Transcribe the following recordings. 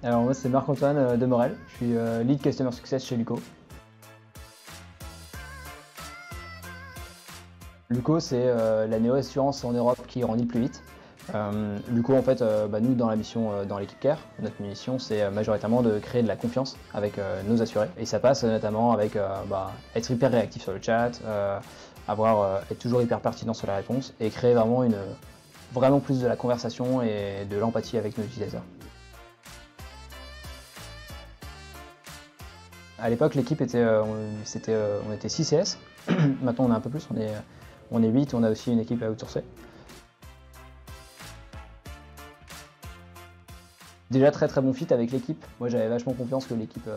Alors moi c'est Marc-Antoine Demorel, je suis Lead Customer Success chez Luco. Luco c'est la néo-assurance en Europe qui grandit le plus vite. Luco en fait, nous dans la mission, dans l'équipe Care, notre mission c'est majoritairement de créer de la confiance avec nos assurés. Et ça passe notamment avec être hyper réactif sur le chat, être toujours hyper pertinent sur la réponse et créer vraiment plus de la conversation et de l'empathie avec nos utilisateurs. À l'époque, l'équipe était, on était 6 CS. Maintenant, on est un peu plus, on est 8, on a aussi une équipe à outsourcer. Déjà très bon fit avec l'équipe. Moi, j'avais vachement confiance que l'équipe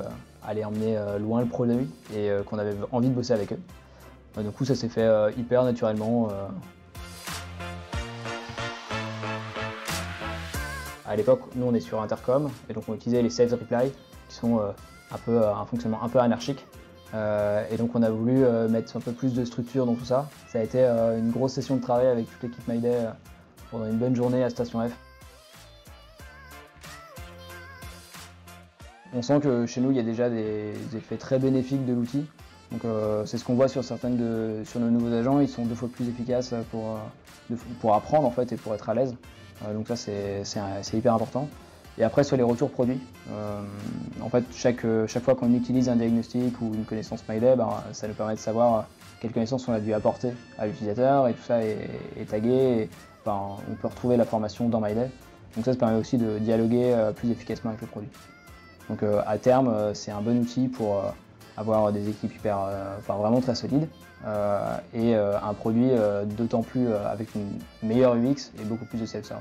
allait emmener loin le produit et qu'on avait envie de bosser avec eux. Du coup, ça s'est fait hyper naturellement. À l'époque, nous, on est sur Intercom et donc on utilisait les Sales Reply qui sont un fonctionnement un peu anarchique. Et donc on a voulu mettre un peu plus de structure dans tout ça. Ça a été une grosse session de travail avec toute l'équipe MyDay pendant une bonne journée à Station F. On sent que chez nous il y a déjà des effets très bénéfiques de l'outil. Donc c'est ce qu'on voit sur nos nouveaux agents, ils sont 2 fois plus efficaces pour apprendre en fait et pour être à l'aise. Donc ça c'est hyper important. Et après sur les retours produits, en fait chaque fois qu'on utilise un diagnostic ou une connaissance MyDay, ça nous permet de savoir quelles connaissances on a dû apporter à l'utilisateur et tout ça est tagué. Et, on peut retrouver la formation dans MyDay. Donc ça permet aussi de dialoguer plus efficacement avec le produit. Donc à terme, c'est un bon outil pour avoir des équipes vraiment très solides et un produit d'autant plus avec une meilleure UX et beaucoup plus de self-serve.